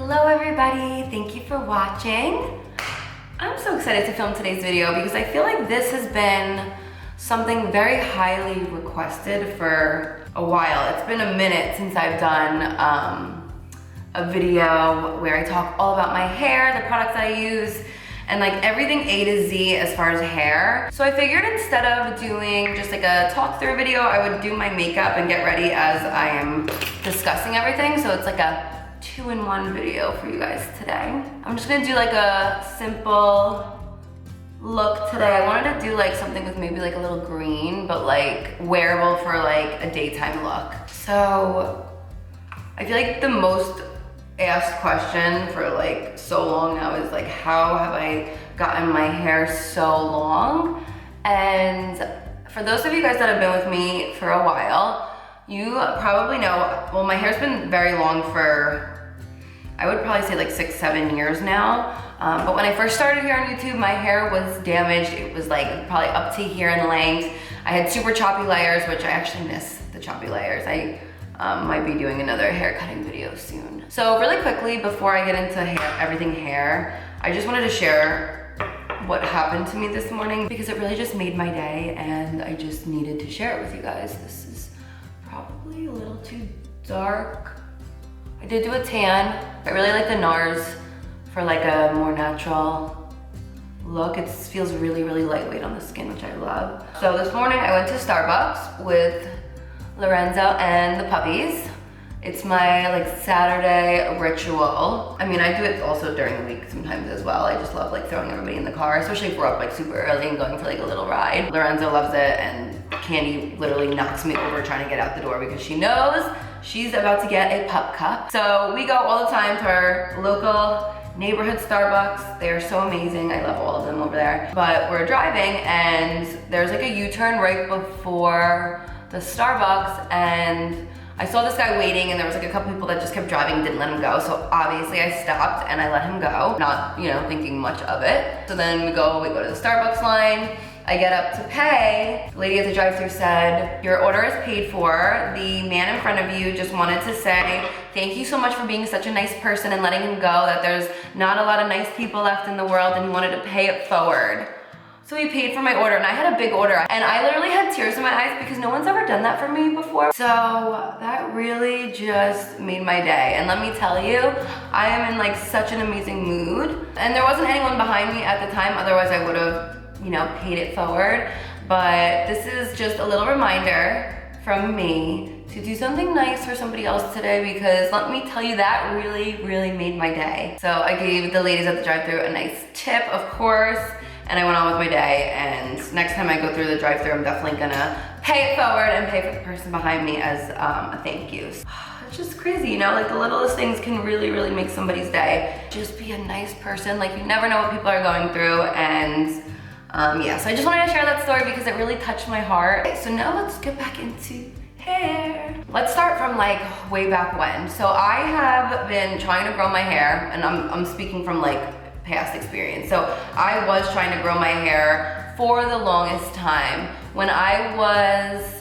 Hello everybody, thank you for watching. I'm so excited to film today's video because I feel like this has been something very highly requested for a while. It's been a minute since I've done a video where I talk all about my hair, the products that I use, and like everything A to Z as far as hair. So I figured instead of doing just like a talk through video, I would do my makeup and get ready as I am discussing everything. So it's like a 2-in-1 video for you guys today. I'm just gonna do like a simple look today. I wanted to do like something with maybe like a little green, but like wearable for like a daytime look. So I feel like the most asked question for like so long now is like, how have I gotten my hair so long? And for those of you guys that have been with me for a while, you probably know, well, my hair's been very long for, I would probably say like 6-7 years now. But when I first started here on YouTube, my hair was damaged. It was like probably up to here in length. I had super choppy layers, which I actually miss the choppy layers. I might be doing another hair cutting video soon. So really quickly, before I get into everything hair, I just wanted to share what happened to me this morning because it really just made my day and I just needed to share it with you guys. This is probably a little too dark. I did do a tan. I really like the NARS for like a more natural look. It feels really, really lightweight on the skin, which I love. So this morning I went to Starbucks with Lorenzo and the puppies. It's my like Saturday ritual. I mean, I do it also during the week sometimes as well. I just love like throwing everybody in the car, especially if we're up like super early and going for like a little ride. Lorenzo loves it and Candy literally knocks me over trying to get out the door because she knows she's about to get a pup cup. So we go all the time to our local neighborhood Starbucks. They are so amazing. I love all of them over there. But we're driving and there's like a U-turn right before the Starbucks and I saw this guy waiting and there was like a couple people that just kept driving and didn't let him go. So obviously I stopped and I let him go, not, you know, thinking much of it. So then we go to the Starbucks line. I get up to pay. The lady at the drive-thru said, your order is paid for. The man in front of you just wanted to say, thank you so much for being such a nice person and letting him go, that there's not a lot of nice people left in the world and he wanted to pay it forward. So he paid for my order and I had a big order and I literally had tears in my eyes because no one's ever done that for me before. So that really just made my day. And let me tell you, I am in like such an amazing mood. And there wasn't anyone behind me at the time, otherwise I would have, you know, paid it forward. But this is just a little reminder from me to do something nice for somebody else today because let me tell you, that really, really made my day. So I gave the ladies at the drive-thru a nice tip, of course, and I went on with my day. And next time I go through the drive-thru, I'm definitely gonna pay it forward and pay for the person behind me as a thank you. It's just crazy, you know, like the littlest things can really, really make somebody's day. Just be a nice person. Like you never know what people are going through. And yeah, so I just wanted to share that story because it really touched my heart. Okay, so now let's get back into hair. Let's start from like way back when. So I have been trying to grow my hair and I'm speaking from like past experience. So I was trying to grow my hair for the longest time. When I was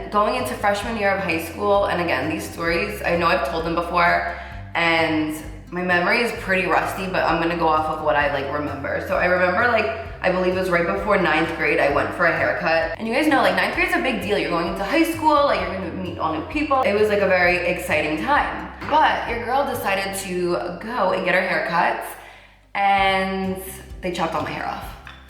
going into freshman year of high school, and again, these stories, I know I've told them before, and my memory is pretty rusty, but I'm gonna go off of what I like remember. So I remember like, I believe it was right before 9th grade, I went for a haircut. And you guys know like 9th grade is a big deal. You're going into high school, like you're gonna meet all new people. It was like a very exciting time. But your girl decided to go and get her haircuts and they chopped all my hair off.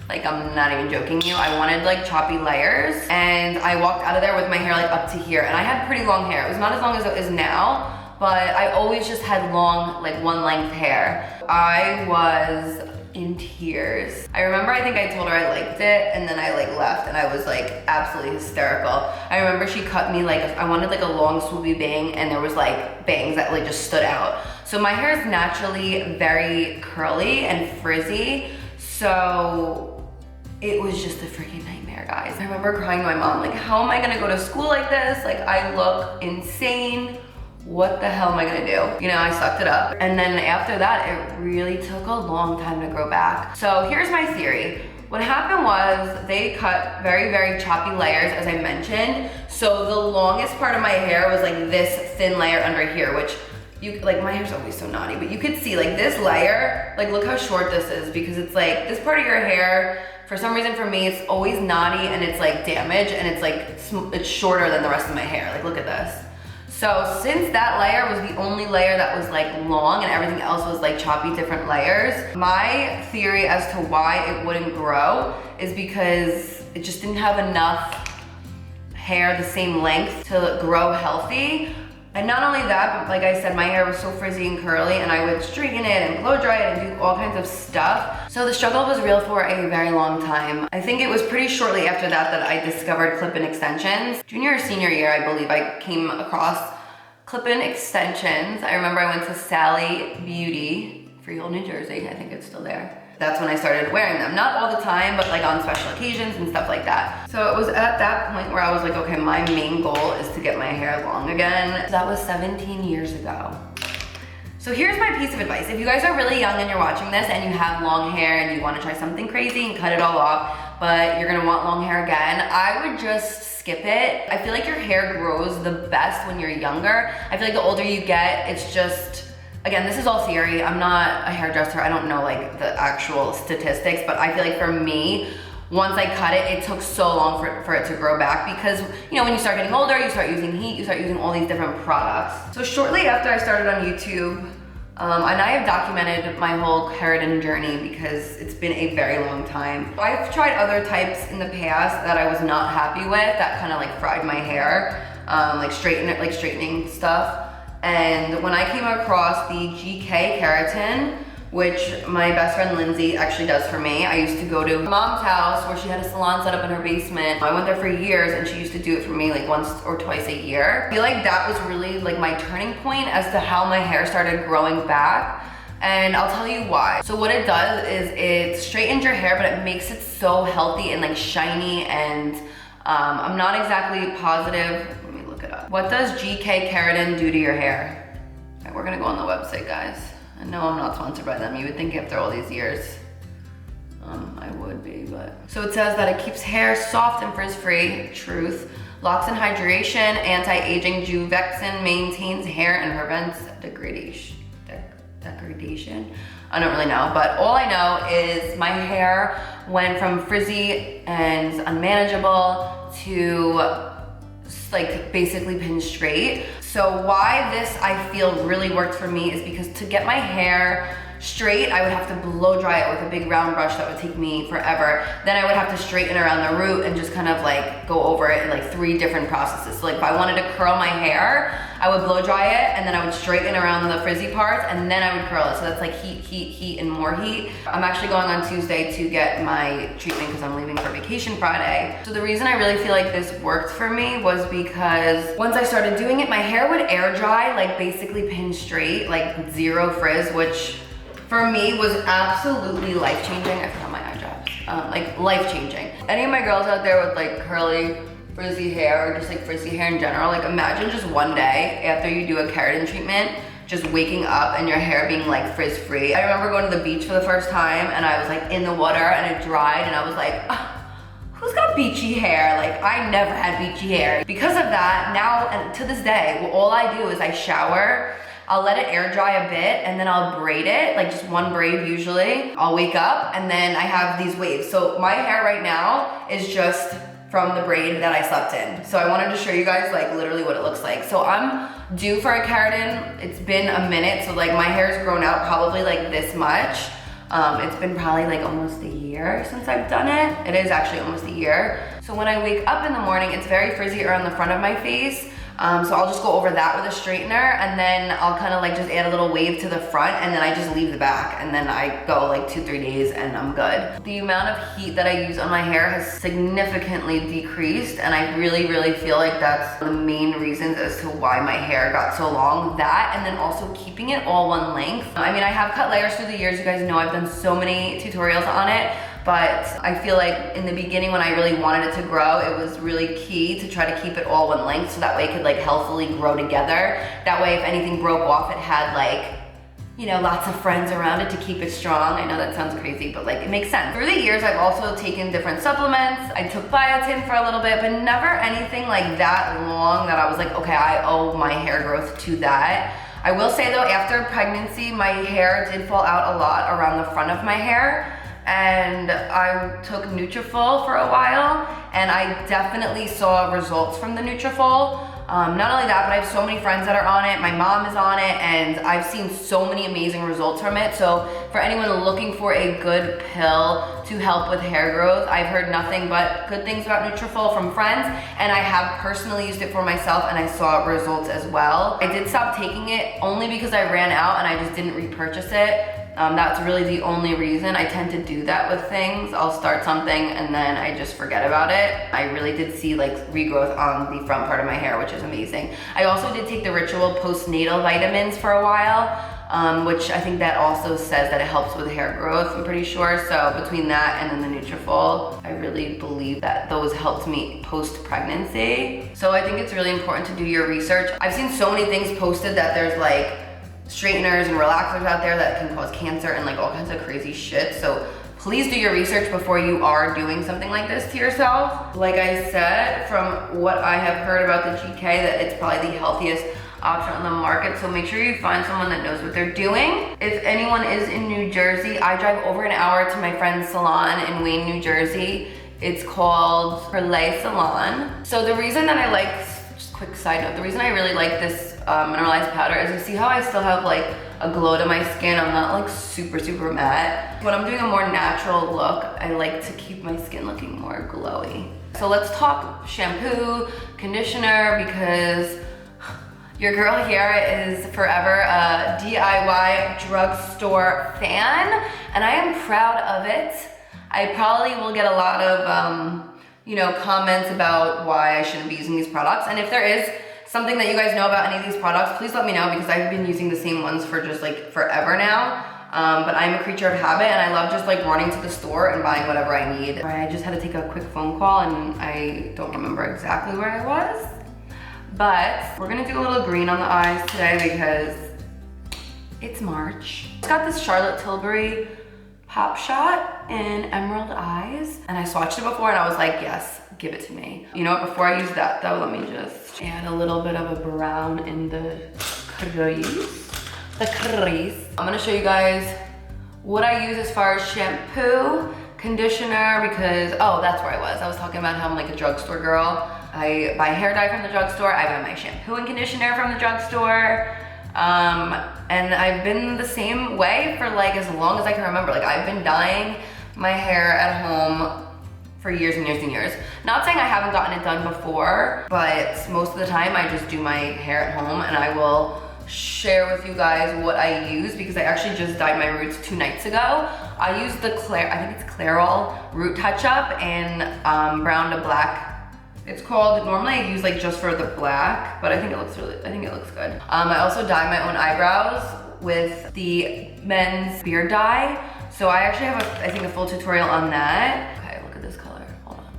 Like I'm not even joking you. I wanted like choppy layers and I walked out of there with my hair like up to here and I had pretty long hair. It was not as long as it is now, but I always just had long, like one length hair. I was in tears. I remember I think I told her I liked it and then I like left and I was like absolutely hysterical. I remember she cut me like, I wanted like a long swoopy bang and there was like bangs that like just stood out. So my hair is naturally very curly and frizzy. So it was just a freaking nightmare, guys. I remember crying to my mom, like, how am I gonna go to school like this? Like I look insane. What the hell am I gonna do? You know, I sucked it up. And then after that, it really took a long time to grow back. So here's my theory. What happened was they cut very, very choppy layers, as I mentioned. So the longest part of my hair was like this thin layer under here, which like my hair's always so naughty, but you could see like this layer, like look how short this is, because it's like this part of your hair, for some reason for me, it's always knotty and it's like damaged, and it's like, it's shorter than the rest of my hair. Like look at this. So since that layer was the only layer that was like long and everything else was like choppy different layers, my theory as to why it wouldn't grow is because it just didn't have enough hair the same length to grow healthy. And not only that, but like I said, my hair was so frizzy and curly, and I would straighten it and blow dry it and do all kinds of stuff. So the struggle was real for a very long time. I think it was pretty shortly after that that I discovered clip-in extensions. Junior or senior year, I believe, I came across clip-in extensions. I remember I went to Sally Beauty, Freehold, New Jersey. I think it's still there. That's when I started wearing them. Not all the time, but like on special occasions and stuff like that. So it was at that point where I was like, okay, my main goal is to get my hair long again. That was 17 years ago. So here's my piece of advice. If you guys are really young and you're watching this and you have long hair and you want to try something crazy and cut it all off, but you're gonna want long hair again, I would just skip it. I feel like your hair grows the best when you're younger. I feel like the older you get, it's just, again, this is all theory. I'm not a hairdresser. I don't know like the actual statistics, but I feel like for me, once I cut it, it took so long for it to grow back, because, you know, when you start getting older, you start using heat, you start using all these different products. So shortly after I started on YouTube, and I have documented my whole keratin journey because it's been a very long time. I've tried other types in the past that I was not happy with, that kind of like fried my hair, like straightening stuff. And when I came across the GK Keratin, which my best friend Linsey actually does for me, I used to go to mom's house where she had a salon set up in her basement. I went there for years and she used to do it for me like once or twice a year. I feel like that was really like my turning point as to how my hair started growing back. And I'll tell you why. So what it does is it straightens your hair, but it makes it so healthy and like shiny, and I'm not exactly positive. What does GK Keratin do to your hair? All right, we're gonna go on the website, guys. I know I'm not sponsored by them. You would think after all these years, I would be, but. So it says that it keeps hair soft and frizz-free, truth. Locks in hydration, anti-aging, juvexin, maintains hair and prevents degradation. Degradation? I don't really know, but all I know is my hair went from frizzy and unmanageable to like basically pin straight. So why this I feel really worked for me is because to get my hair straight, I would have to blow dry it with a big round brush that would take me forever. Then I would have to straighten around the root and just kind of like go over it in like 3 different processes. So like if I wanted to curl my hair, I would blow dry it and then I would straighten around the frizzy parts and then I would curl it. So that's like heat, heat, heat, and more heat. I'm actually going on Tuesday to get my treatment because I'm leaving for vacation Friday. So the reason I really feel like this worked for me was because once I started doing it, my hair would air dry, like basically pin straight, like 0 frizz, which for me was absolutely life-changing. I forgot my eye drops. Like life-changing. Any of my girls out there with like curly, frizzy hair, or just like frizzy hair in general, like imagine just one day after you do a keratin treatment, just waking up and your hair being like frizz-free. I remember going to the beach for the first time and I was like in the water and it dried and I was like, oh, who's got beachy hair? Like I never had beachy hair. Because of that, now and to this day, all I do is I shower, I'll let it air dry a bit and then I'll braid it, like just 1 braid usually. I'll wake up and then I have these waves. So my hair right now is just from the braid that I slept in. So I wanted to show you guys like literally what it looks like. So I'm due for a keratin. It's been a minute. So like my hair's grown out probably like this much. It's been probably like almost a year since I've done it. It is actually almost a year. So when I wake up in the morning, it's very frizzy around the front of my face. So I'll just go over that with a straightener and then I'll kind of like just add a little wave to the front and then I just leave the back and then I go like 2-3 days and I'm good. The amount of heat that I use on my hair has significantly decreased and I really, really feel like that's the main reasons as to why my hair got so long. That and then also keeping it all one length. I mean, I have cut layers through the years. You guys know I've done so many tutorials on it. But I feel like in the beginning when I really wanted it to grow, it was really key to try to keep it all one length so that way it could like healthily grow together. That way if anything broke off, it had like, you know, lots of friends around it to keep it strong. I know that sounds crazy, but like it makes sense. Through the years, I've also taken different supplements. I took biotin for a little bit, but never anything like that long that I was like, okay, I owe my hair growth to that. I will say though, after pregnancy, my hair did fall out a lot around the front of my hair, and I took Nutrafol for a while, and I definitely saw results from the Nutrafol. Not only that, but I have so many friends that are on it. My mom is on it, and I've seen so many amazing results from it. So for anyone looking for a good pill to help with hair growth, I've heard nothing but good things about Nutrafol from friends, and I have personally used it for myself, and I saw results as well. I did stop taking it only because I ran out and I just didn't repurchase it. That's really the only reason. I tend to do that with things. I'll start something and then I just forget about it. I really did see like regrowth on the front part of my hair, which is amazing. I also did take the Ritual postnatal vitamins for a while, which I think that also says that it helps with hair growth, I'm pretty sure. So between that and then the Nutrafol, I really believe that those helped me post-pregnancy. So I think it's really important to do your research. I've seen so many things posted that there's like straighteners and relaxers out there that can cause cancer and like all kinds of crazy shit. So please do your research before you are doing something like this to yourself. Like I said, from what I have heard about the GK, that it's probably the healthiest option on the market. So make sure you find someone that knows what they're doing. If anyone is in New Jersey, I drive over an hour to my friend's salon in Wayne, New Jersey. It's called PERLEI Salon. So the reason that I like, just quick side note, the reason I really like this mineralized powder is, you see how I still have like a glow to my skin. I'm not like super matte. When I'm doing a more natural look, I like to keep my skin looking more glowy. So let's talk shampoo, conditioner, because your girl here is forever a DIY drugstore fan, and I am proud of it. I probably will get a lot of you know, comments about why I shouldn't be using these products, and if there is something that you guys know about any of these products, please let me know, because I've been using the same ones for just like forever now. But I'm a creature of habit, and I love just like running to the store and buying whatever I need. I just had to take a quick phone call and I don't remember exactly where I was. But we're gonna do a little green on the eyes today because it's March. I got this Charlotte Tilbury Pop Shot in Emerald Eyes, and I swatched it before and I was like, yes, give it to me. You know what, before I use that though, let me just add a little bit of a brown in the crease. I'm gonna show you guys what I use as far as shampoo, conditioner, because, oh, that's where I was talking about how I'm like a drugstore girl. I buy hair dye from the drugstore, I buy my shampoo and conditioner from the drugstore. And I've been the same way for like as long as I can remember. Like I've been dyeing my hair at home for years and years and years. Not saying I haven't gotten it done before, but most of the time I just do my hair at home, and I will share with you guys what I use, because I actually just dyed my roots 2 nights ago. I use the I think it's Clairol root touch-up in brown to black. It's called, normally I use like just for the black, but I think it looks good. I also dye my own eyebrows with the men's beard dye. So I actually have I think a full tutorial on that. Okay, look at this color, hold on.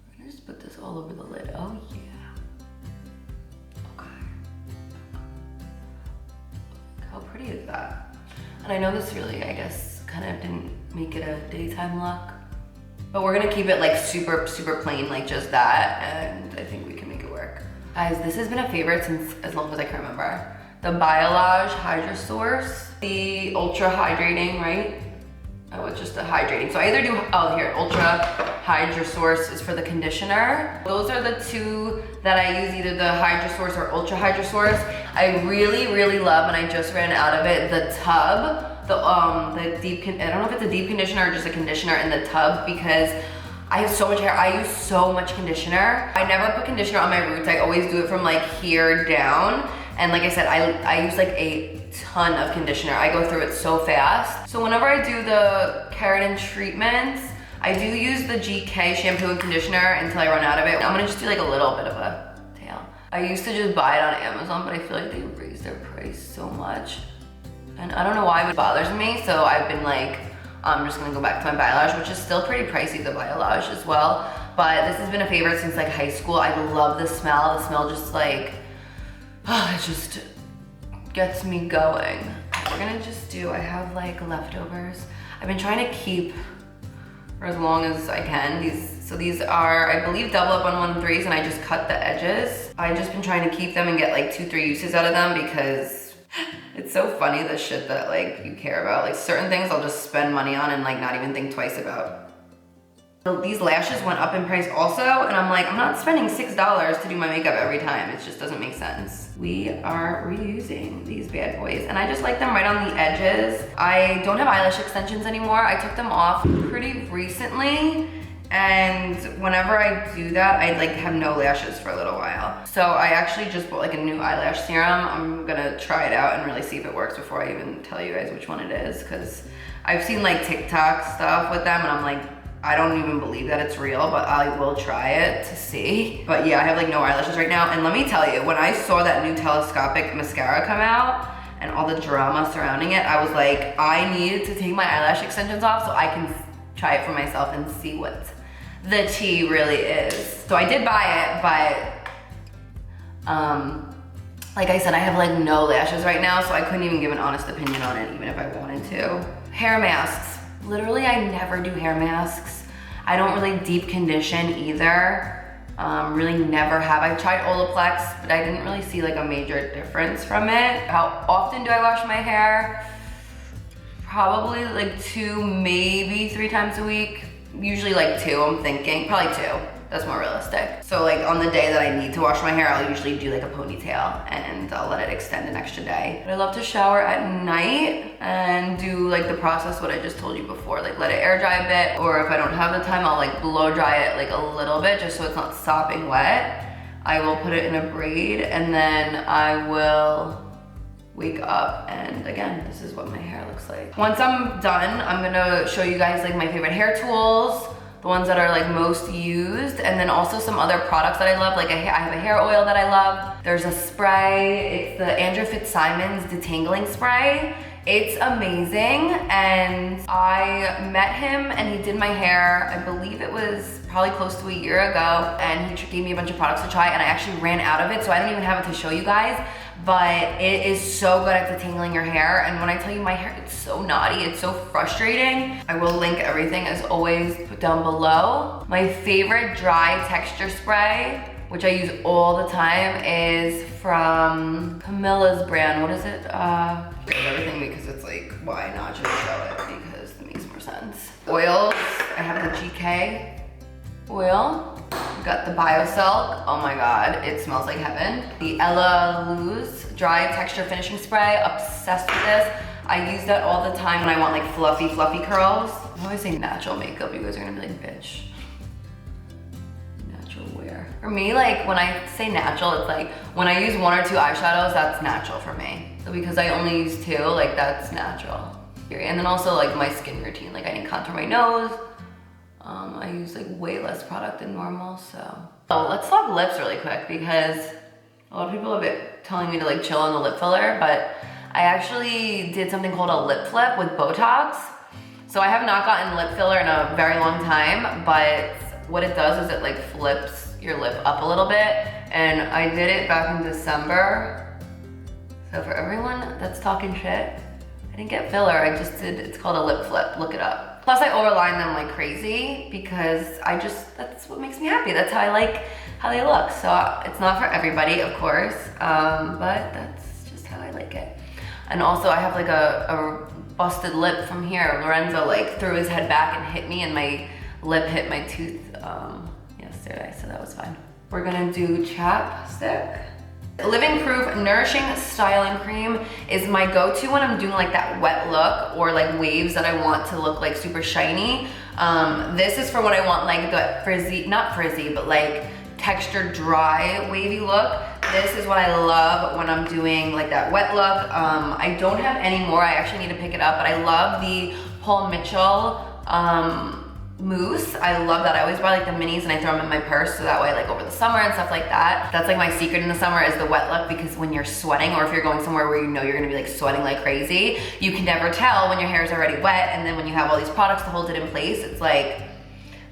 We're gonna just put this all over the lid, oh yeah. Okay. How pretty is that? And I know this really, I guess, kind of didn't make it a daytime look, but we're gonna keep it like super plain, like just that, and I think we can make it work. Guys, this has been a favorite since as long as I can remember. The Bylage Hydra Source, the Ultra Hydrating, right? Oh, it's just the hydrating. So I either do, oh here, Ultra Hydra Source is for the conditioner. Those are the 2 that I use, either the Hydra Source or Ultra Hydra Source. I really love, and I just ran out of it, the tub. The deep, I don't know if it's a deep conditioner or just a conditioner in the tub, because I have so much hair. I use so much conditioner. I never put conditioner on my roots. I always do it from like here down. And like I said, I use like a ton of conditioner. I go through it so fast. So whenever I do the keratin treatments, I do use the GK shampoo and conditioner until I run out of it. I'm gonna just do like a little bit of a tail. I used to just buy it on Amazon, but I feel like they raised their price so much. And I don't know why it bothers me, so I've been like, I'm just gonna go back to my Bylage, which is still pretty pricey, the Bylage as well. But this has been a favorite since like high school. I love the smell. The smell just like, oh, it just gets me going. We're gonna just do, I have like leftovers. I've been trying to keep for as long as I can these So these are, I believe, double up on 1-3s, and I just cut the edges. I've just been trying to keep them and get like 2-3 uses out of them because it's so funny the shit that like you care about. Like certain things I'll just spend money on and like not even think twice about. So these lashes went up in price also, and I'm like, I'm not spending $6 to do my makeup every time. It just doesn't make sense. We are reusing these bad boys, and I just like them right on the edges. I don't have eyelash extensions anymore. I took them off pretty recently, and whenever I do that, I like have no lashes for a little while. So I actually just bought like a new eyelash serum. I'm gonna try it out and really see if it works before I even tell you guys which one it is, because I've seen like TikTok stuff with them, and I'm like, I don't even believe that it's real, but I will try it to see. But yeah, I have like no eyelashes right now. And let me tell you, when I saw that new telescopic mascara come out and all the drama surrounding it, I was like, I need to take my eyelash extensions off so I can try it for myself and see what the tea really is. So I did buy it, but like I said, I have like no lashes right now, so I couldn't even give an honest opinion on it, even if I wanted to. Hair masks. Literally, I never do hair masks. I don't really deep condition either. Really never have. I tried Olaplex, but I didn't really see like a major difference from it. How often do I wash my hair? Probably like 2, maybe 3 times a week. Usually like 2, I'm thinking. Probably 2. That's more realistic. So like on the day that I need to wash my hair, I'll usually do like a ponytail and I'll let it extend an extra day. But I love to shower at night and do like the process what I just told you before, like let it air dry a bit, or if I don't have the time, I'll like blow dry it like a little bit just so it's not sopping wet. I will put it in a braid, and then I will wake up, and again, this is what my hair looks like. Once I'm done, I'm gonna show you guys like my favorite hair tools, the ones that are like most used, and then also some other products that I love. Like I have a hair oil that I love. There's a spray, it's the Andrew Fitzsimons Detangling Spray. It's amazing, and I met him and he did my hair, I believe it was probably close to a year ago, and he gave me a bunch of products to try, and I actually ran out of it, so I don't even have it to show you guys, but it is so good at detangling your hair. And when I tell you my hair gets so knotty, it's so frustrating. I will link everything as always down below. My favorite dry texture spray, which I use all the time, is from Camilla's brand. What is it? Everything, because it's like, why not just show it, because it makes more sense. Oils, I have the GK oil. Got the BioSilk. Oh my god, it smells like heaven. The Ela Luz Dry Texture Finishing Spray. Obsessed with this. I use that all the time when I want like fluffy curls. I always say natural makeup. You guys are gonna be like, bitch. Natural where? For me, like when I say natural, it's like when I use 1 or 2 eyeshadows, that's natural for me. So because I only use 2, like that's natural. And then also like my skin routine. Like I need to contour my nose. I use like way less product than normal, so. Oh, let's talk lips really quick, because a lot of people have been telling me to like chill on the lip filler, but I actually did something called a lip flip with Botox. So I have not gotten lip filler in a very long time, but what it does is it like flips your lip up a little bit, and I did it back in December. So for everyone that's talking shit, I didn't get filler, I just did, it's called a lip flip, look it up. Plus I overline them like crazy because that's what makes me happy. That's how I like how they look. So it's not for everybody, of course, but that's just how I like it. And also I have like a busted lip from here. Lorenzo like threw his head back and hit me, and my lip hit my tooth yesterday, so that was fine. We're gonna do chapstick. Living Proof Nourishing Styling Cream is my go-to when I'm doing like that wet look or like waves that I want to look like super shiny. This is for when I want like the frizzy, not frizzy, but like textured dry wavy look. This is what I love when I'm doing like that wet look. I don't have any more, I actually need to pick it up, but I love the Paul Mitchell mousse. I love that. I always buy like the minis and I throw them in my purse, so that way like over the summer and stuff like that. That's like my secret in the summer is the wet look, because when you're sweating, or if you're going somewhere where you know you're gonna be like sweating like crazy, you can never tell when your hair is already wet, and then when you have all these products to hold it in place, it's like,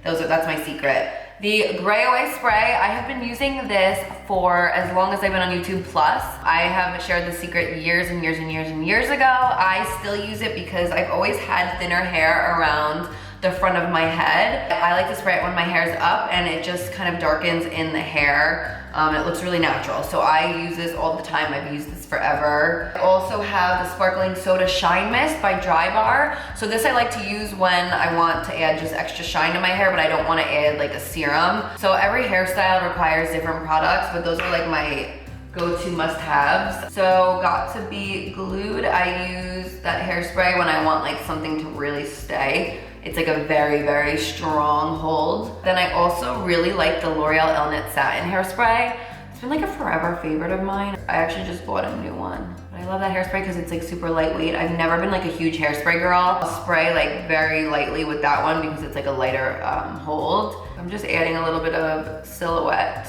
that's my secret. The Gray Away Spray, I have been using this for as long as I've been on YouTube Plus. I have shared the secret years and years and years and years ago. I still use it because I've always had thinner hair around the front of my head. I like to spray it when my hair's up and it just kind of darkens in the hair. It looks really natural. So I use this all the time. I've used this forever. I also have the Sparkling Soda Shine Mist by Dry Bar. So this I like to use when I want to add just extra shine to my hair, but I don't want to add like a serum. So every hairstyle requires different products, but those are like my go-to must-haves. So Got to Be Glued, I use that hairspray when I want like something to really stay. It's like a very, very strong hold. Then I also really like the L'Oreal Elnett Satin hairspray. It's been like a forever favorite of mine. I actually just bought a new one. But I love that hairspray because it's like super lightweight. I've never been like a huge hairspray girl. I'll spray like very lightly with that one because it's like a lighter hold. I'm just adding a little bit of Silhouette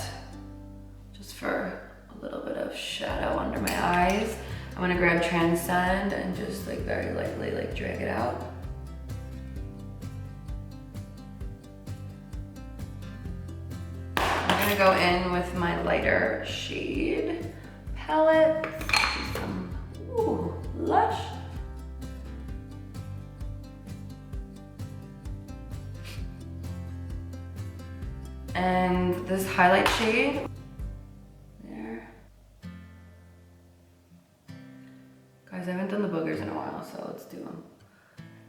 just for a little bit of shadow under my eyes. I'm gonna grab Transcend and just like very lightly like drag it out. I'm gonna go in with my lighter shade palette. Some, ooh, Lush. And this highlight shade. Guys, I haven't done the boogers in a while, so let's do them.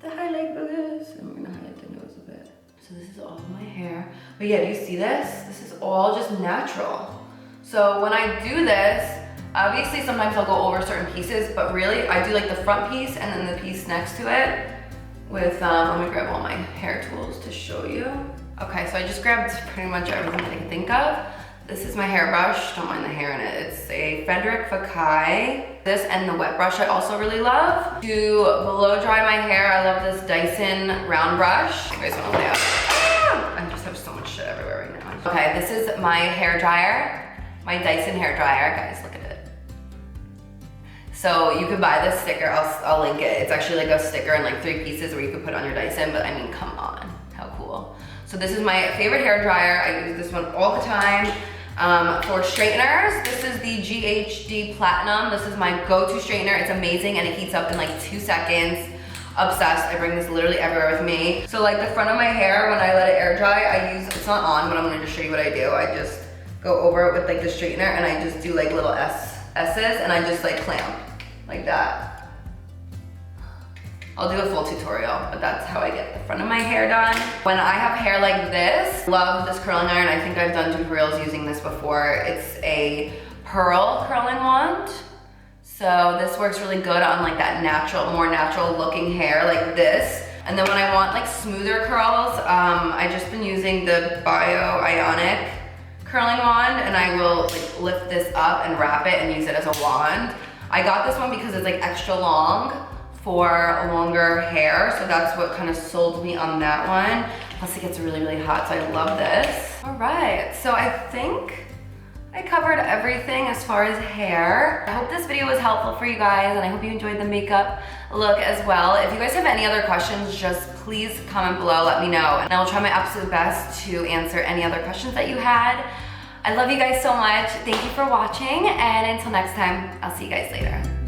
The highlight boogers, and we're gonna highlight the nose a bit. So this is all of my hair. But yeah, do you see this? This is all just natural. So when I do this, obviously sometimes I'll go over certain pieces, but really I do like the front piece and then the piece next to it with, let me grab all my hair tools to show you. Okay, so I just grabbed pretty much everything that I can think of. This is my hairbrush, don't mind the hair in it. It's a Frederic Fekkai. This and the wet brush I also really love. To blow dry my hair, I love this Dyson round brush. You guys wanna lay out? Ah! I just have so much shit everywhere right now. Okay, this is my hair dryer, my Dyson hair dryer. Guys, look at it. So you can buy this sticker, I'll link it. It's actually like a sticker in like 3 pieces where you can put on your Dyson, but I mean, come on, how cool. So this is my favorite hair dryer. I use this one all the time. For straighteners, this is the GHD Platinum. This is my go-to straightener. It's amazing and it heats up in like 2 seconds. Obsessed, I bring this literally everywhere with me. So like the front of my hair, when I let it air dry, I use, it's not on, but I'm gonna just show you what I do. I just go over it with like the straightener and I just do like little S's and I just like clamp like that. I'll do a full tutorial, but that's how I get the front of my hair done. When I have hair like this, love this curling iron. I think I've done tutorials using this before. It's a pearl curling wand. So this works really good on like that natural, more natural looking hair like this. And then when I want like smoother curls, I just been using the Ionic curling wand and I will like lift this up and wrap it and use it as a wand. I got this one because it's like extra long for longer hair, so that's what kind of sold me on that one. Plus it gets really, really hot, so I love this. All right, so I think I covered everything as far as hair. I hope this video was helpful for you guys, and I hope you enjoyed the makeup look as well. If you guys have any other questions, just please comment below, let me know, and I will try my absolute best to answer any other questions that you had. I love you guys so much. Thank you for watching, and until next time, I'll see you guys later.